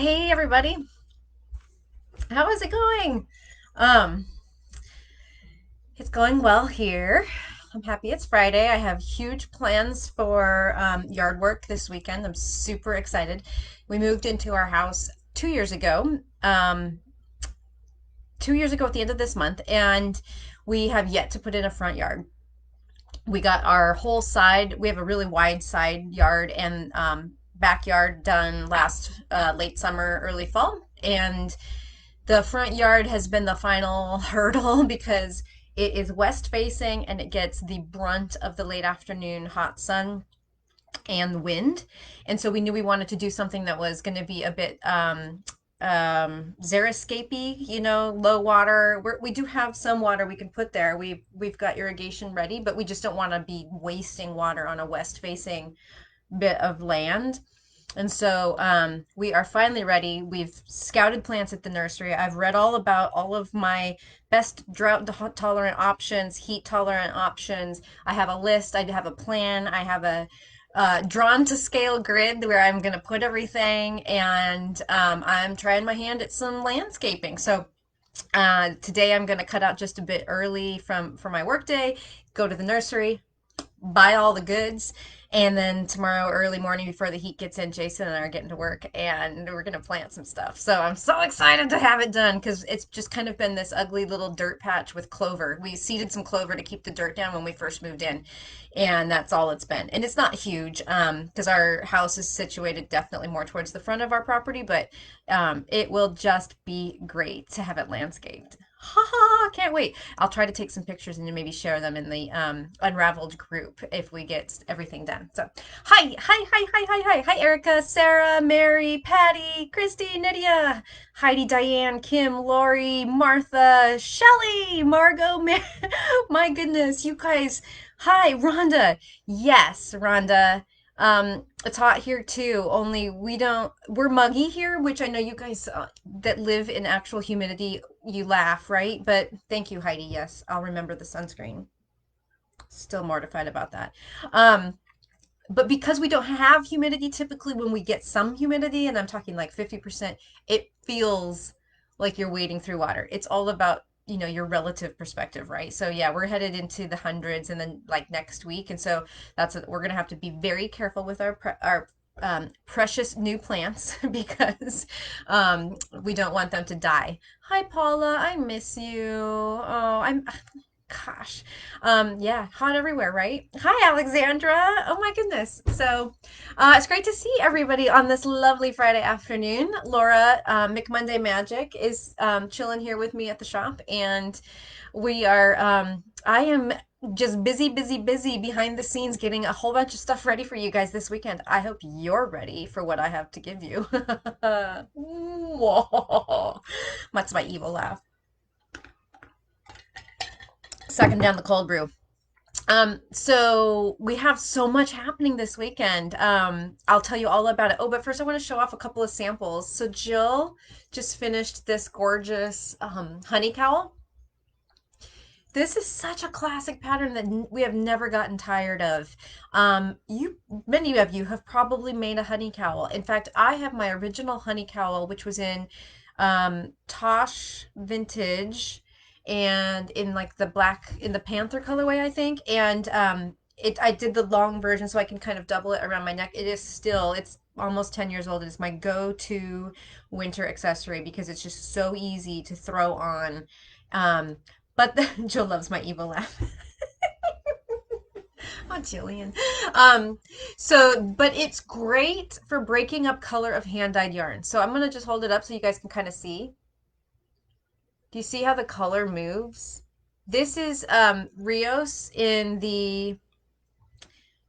Hey everybody, how is it going? Um, it's going well here. I'm happy it's Friday. I have huge plans for yard work this weekend. I'm super excited. We moved into our house 2 years ago. 2 years ago at the end of this month, and we have yet to put in a front yard. We got our whole side. We have a really wide side yard and backyard done last late summer, early fall, and the front yard has been the final hurdle because it is west facing and it gets the brunt of the late afternoon hot sun and the wind. And so we knew we wanted to do something that was going to be a bit xeriscapey, low water. We do have some water we can put there. We've got irrigation ready, but we just don't want to be wasting water on a west facing bit of land. And so we are finally ready. We've scouted plants at the nursery. I've read all about all of my best drought tolerant options, heat tolerant options. I have a list, I have a plan, I have a drawn to scale grid where I'm going to put everything, and I'm trying my hand at some landscaping. So today I'm going to cut out just a bit early from my workday, go to the nursery, buy all the goods. And then tomorrow, early morning before the heat gets in, Jason and I are getting to work and we're going to plant some stuff. So I'm so excited to have it done because it's just kind of been this ugly little dirt patch with clover. We seeded some clover to keep the dirt down when we first moved in, and that's all it's been. And it's not huge because our house is situated definitely more towards the front of our property, but it will just be great to have it landscaped. Ha ha, can't wait. I'll try to take some pictures and maybe share them in the Unraveled group if we get everything done. So, hi, Erica, Sarah, Mary, Patty, Christy, Nydia, Heidi, Diane, Kim, Lori, Martha, Shelly, Margot, my goodness, you guys. Hi, Rhonda. Yes, Rhonda. It's hot here too, only we're muggy here, which I know you guys that live in actual humidity, you laugh, right? But thank you, Heidi. Yes, I'll remember the sunscreen. Still mortified about that. Um, but because we don't have humidity, typically when we get some humidity, and I'm talking like 50%, it feels like you're wading through water. It's all about, your relative perspective, right? So yeah, we're headed into the hundreds and then like next week. And so we're going to have to be very careful with our precious new plants because we don't want them to die. Hi, Paula. I miss you. Oh, gosh. Yeah, hot everywhere, right? Hi, Alexandra. Oh my goodness. So, it's great to see everybody on this lovely Friday afternoon. Laura, McMonday Magic is chilling here with me at the shop, and I am just busy behind the scenes getting a whole bunch of stuff ready for you guys this weekend. I hope you're ready for what I have to give you. Whoa. That's my evil laugh. Sucking down the cold brew. So we have so much happening this weekend. I'll tell you all about it. Oh, but first I want to show off a couple of samples. So Jill just finished this gorgeous honey cowl. This is such a classic pattern that we have never gotten tired of. Many of you have probably made a honey cowl. In fact, I have my original honey cowl, which was in Tosh Vintage and in like in the Panther colorway, I think. And I did the long version so I can kind of double it around my neck. It's almost 10 years old. It's my go-to winter accessory because it's just so easy to throw on. But Jill loves my evil laugh. Oh, Jillian. But it's great for breaking up color of hand-dyed yarn. So I'm gonna just hold it up so you guys can kind of see. Do you see how the color moves? This is Rios in the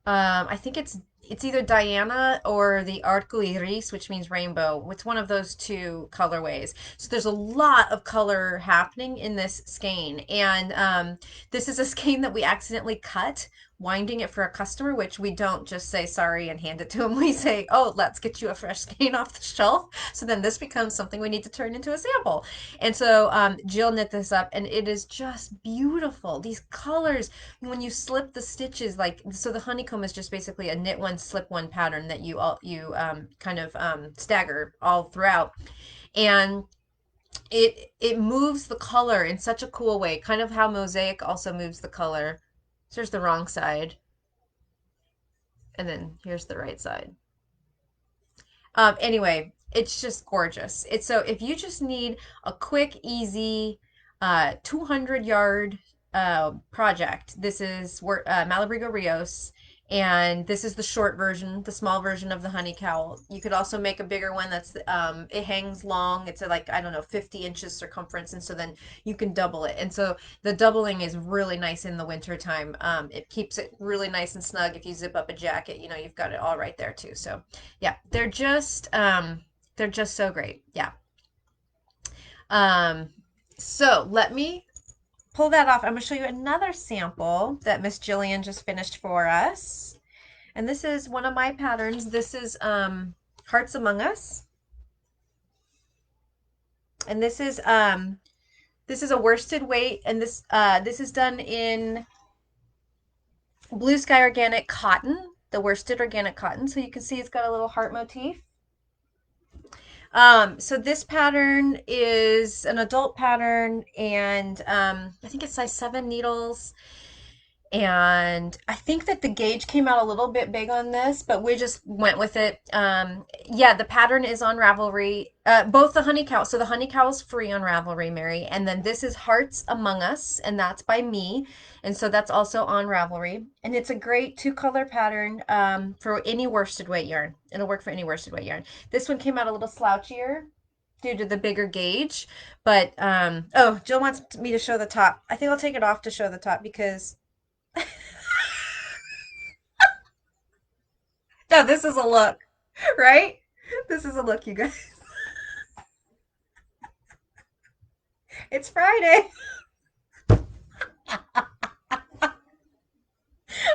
I think it's either Diana or the Arco Iris, which means rainbow. It's one of those two colorways. So there's a lot of color happening in this skein. And this is a skein that we accidentally cut winding it for a customer, which we don't just say sorry and hand it to them. We say, oh, let's get you a fresh skein off the shelf. So then this becomes something we need to turn into a sample. And so Jill knit this up, and it is just beautiful. These colors, when you slip the stitches, like so, the honeycomb is just basically a knit one, slip one pattern that you kind of stagger all throughout, and it moves the color in such a cool way, kind of how mosaic also moves the color. So here's the wrong side, and then here's the right side. Anyway, it's just gorgeous. It's so if you just need a quick, easy, 200 yard project, this is Malabrigo Rios, and this is the short version, the small version of the honey cowl. You could also make a bigger one that's it hangs long. It's like I don't know 50 inches circumference, and so then you can double it. And so the doubling is really nice in the winter time. It keeps it really nice and snug. If you zip up a jacket, you know you've got it all right there too. So yeah, they're just so great. Yeah. Um, so let me pull that off. I'm gonna show you another sample that Miss Jillian just finished for us. And this is one of my patterns. This is Hearts Among Us. And this is a worsted weight, and this is done in Blue Sky Organic cotton, the worsted organic cotton. So you can see it's got a little heart motif. So this pattern is an adult pattern, and I think it's size 7 needles. And I think that the gauge came out a little bit big on this, but we just went with it. Yeah, the pattern is on Ravelry. Both the honey cow. So the honey cow is free on Ravelry, Mary, and then this is Hearts Among Us, and that's by me, and so that's also on Ravelry. And it's a great two-color pattern for any worsted weight yarn. It'll work for any worsted weight yarn. This one came out a little slouchier due to the bigger gauge, but oh, Jill wants me to show the top. I think I'll take it off to show the top because now this is a look, right? This is a look, you guys. It's Friday.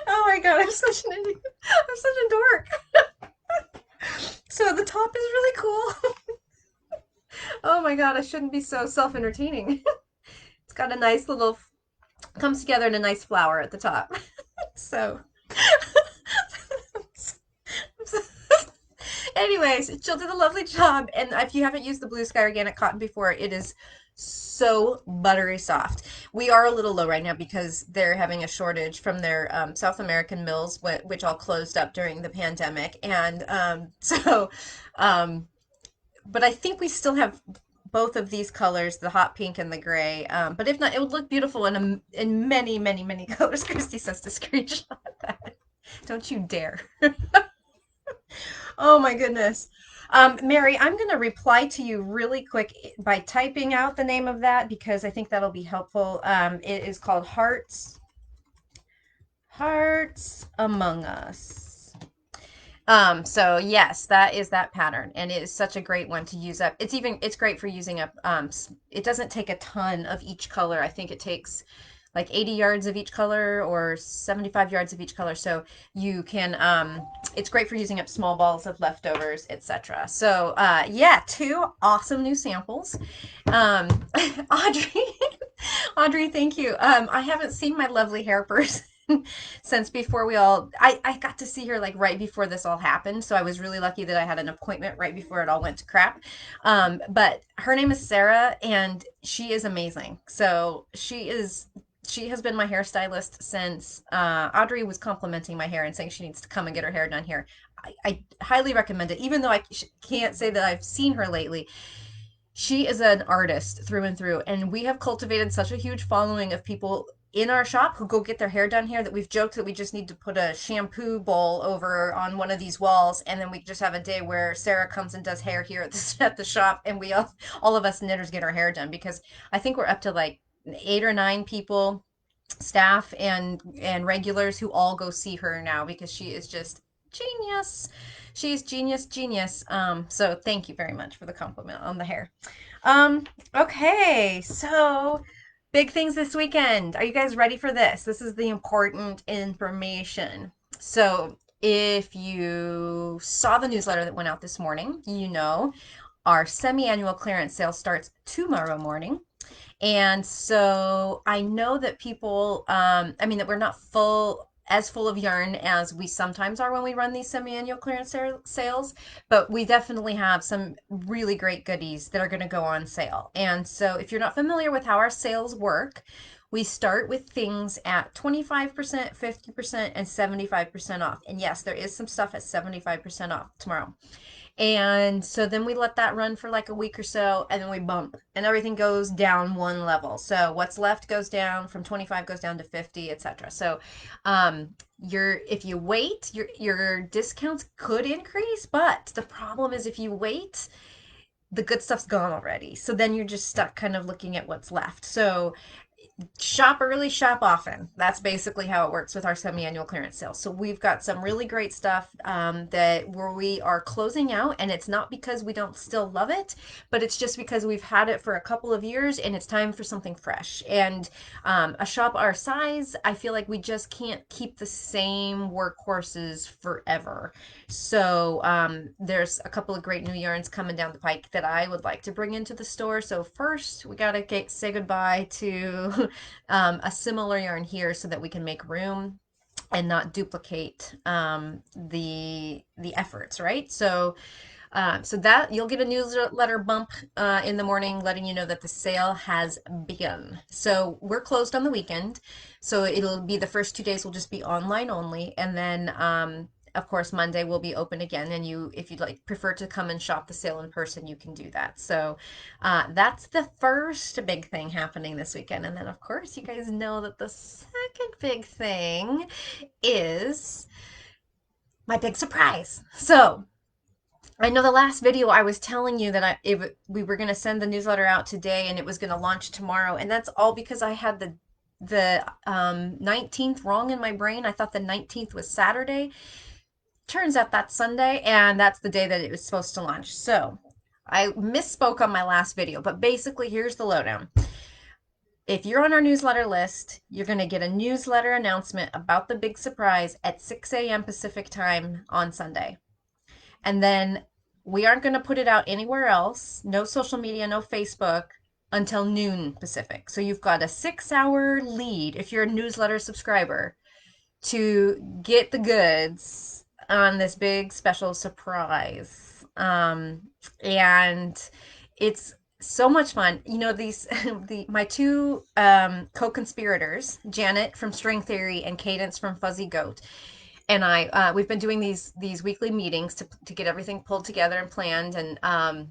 Oh my God, I'm such an idiot. I'm such a dork. So the top is really cool. Oh my God, I shouldn't be so self-entertaining. It's got a nice little, comes together in a nice flower at the top. So, anyways, Jill did a lovely job. And if you haven't used the Blue Sky Organic Cotton before, it is so buttery soft. We are a little low right now because they're having a shortage from their South American mills, which all closed up during the pandemic. And um, but I think we still have both of these colors, the hot pink and the gray. But if not, it would look beautiful in many, many, many colors. Christy says to screenshot that. Don't you dare. Oh my goodness. Mary, I'm going to reply to you really quick by typing out the name of that because I think that'll be helpful. It is called Hearts Among Us. So yes, that is that pattern, and it is such a great one to use up. It's great for using up. It doesn't take a ton of each color. I think it takes like 80 yards of each color or 75 yards of each color. So you can, it's great for using up small balls of leftovers, etc. So yeah, two awesome new samples. Audrey, Audrey, thank you. I haven't seen my lovely hair person since before I got to see her like right before this all happened. So I was really lucky that I had an appointment right before it all went to crap. But her name is Sarah and she is amazing. So she has been my hairstylist since Audrey was complimenting my hair and saying she needs to come and get her hair done here. I highly recommend it, even though I can't say that I've seen her lately. She is an artist through and through, and we have cultivated such a huge following of people in our shop who go get their hair done here that we've joked that we just need to put a shampoo bowl over on one of these walls, and then we just have a day where Sarah comes and does hair here at the shop, and we all of us knitters get our hair done because I think we're up to like 8 or 9 people, staff and regulars who all go see her now because she is just genius. She's genius, genius. So thank you very much for the compliment on the hair. Um, okay, so Big things this weekend. Are you guys ready for this? This is the important information. So, if you saw the newsletter that went out this morning, you know our semi annual clearance sale starts tomorrow morning. And so I know that people, I mean, that we're not as full of yarn as we sometimes are when we run these semi-annual clearance sales, but we definitely have some really great goodies that are going to go on sale. And so if you're not familiar with how our sales work, we start with things at 25%, 50%, and 75% off. And yes, there is some stuff at 75% off tomorrow. And so then we let that run for like a week or so, and then we bump, and everything goes down one level. So what's left goes down from 25 goes down to 50, etc. So your if you wait, your discounts could increase, but the problem is if you wait, the good stuff's gone already. So then you're just stuck kind of looking at what's left. So shop early, shop often. That's basically how it works with our semi-annual clearance sale. So we've got some really great stuff that where we are closing out, and it's not because we don't still love it, but it's just because we've had it for a couple of years, and it's time for something fresh. And a shop our size, I feel like we just can't keep the same workhorses forever. So there's a couple of great new yarns coming down the pike that I would like to bring into the store. So first, we gotta say goodbye to a similar yarn here so that we can make room and not duplicate the efforts, right? So that you'll get a newsletter bump in the morning letting you know that the sale has begun. So we're closed on the weekend, so it'll be the first 2 days will just be online only, and then of course Monday will be open again. And you, if you'd like prefer to come and shop the sale in person, you can do that. So that's the first big thing happening this weekend, and then of course you guys know that the second big thing is my big surprise. So I know the last video I was telling you that we were going to send the newsletter out today and it was going to launch tomorrow, and that's all because I had the 19th wrong in my brain. I thought the 19th was Saturday. Turns out that's Sunday, and that's the day that it was supposed to launch. So I misspoke on my last video, but basically here's the lowdown. If you're on our newsletter list, you're going to get a newsletter announcement about the big surprise at 6 a.m. Pacific time on Sunday. And then we aren't going to put it out anywhere else. No social media, no Facebook until noon Pacific. So you've got a 6 hour lead if you're a newsletter subscriber to get the goods on this big special surprise. And it's so much fun. You know, these my two co-conspirators, Janet from String Theory and Cadence from Fuzzy Goat, and we've been doing these weekly meetings to get everything pulled together and planned. And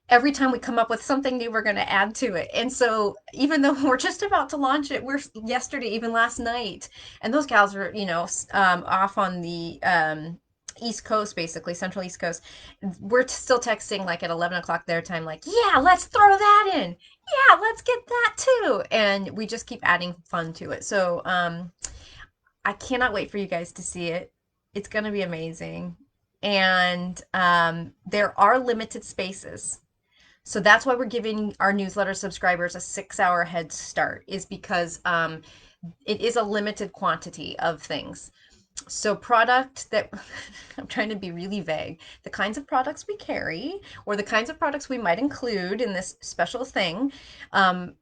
every time we come up with something new, we're going to add to it. And so even though we're just about to launch it, we're yesterday, even last night, and those gals were, off on the East Coast, basically Central East Coast. We're still texting like at 11 o'clock their time, like, yeah, let's throw that in. Yeah, let's get that too. And we just keep adding fun to it. So I cannot wait for you guys to see it. It's going to be amazing. And there are limited spaces. So that's why we're giving our newsletter subscribers a 6 hour head start, is because it is a limited quantity of things. So product that I'm trying to be really vague, the kinds of products we carry or the kinds of products we might include in this special thing,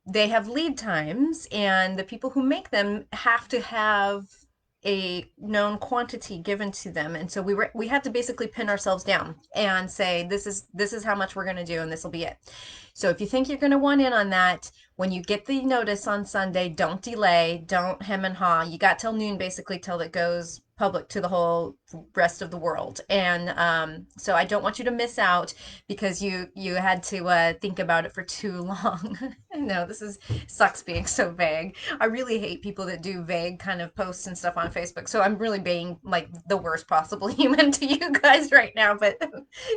they have lead times, and the people who make them have to have a known quantity given to them. And so we had to basically pin ourselves down and say this is how much we're going to do, and this will be it. So if you think you're going to want in on that, when you get the notice on Sunday, don't delay, don't hem and haw. You got till noon basically till it goes public to the whole rest of the world. And so I don't want you to miss out because you had to think about it for too long. No, sucks being so vague. I really hate people that do vague kind of posts and stuff on Facebook. So I'm really being like the worst possible human to you guys right now, but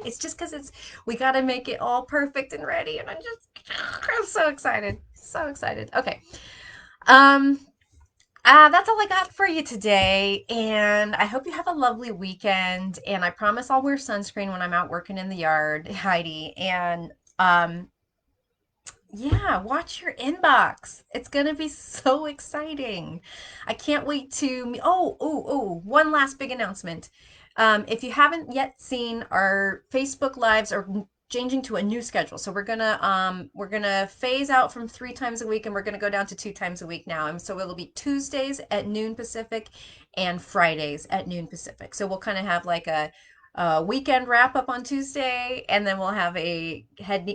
it's just because we got to make it all perfect and ready, and I'm so excited. So excited. Okay. That's all I got for you today, and I hope you have a lovely weekend. And I promise I'll wear sunscreen when I'm out working in the yard, Heidi. And Yeah, watch your inbox. It's gonna be so exciting. I can't wait to. One last big announcement. If you haven't yet seen, our Facebook Lives are changing to a new schedule. So we're gonna phase out from 3 times a week, and we're gonna go down to 2 times a week now. And so it'll be Tuesdays at noon Pacific and Fridays at noon Pacific. So we'll kind of have like a weekend wrap up on Tuesday, and then we'll have a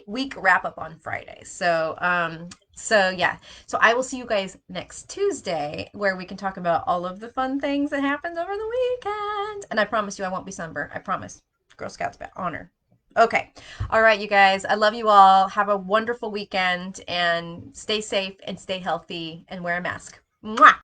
week wrap up on Friday. So yeah. So I will see you guys next Tuesday, where we can talk about all of the fun things that happened over the weekend. And I promise you, I won't be sunburned. I promise. Girl Scouts honor. Okay. All right, you guys. I love you all. Have a wonderful weekend and stay safe and stay healthy and wear a mask. Mwah!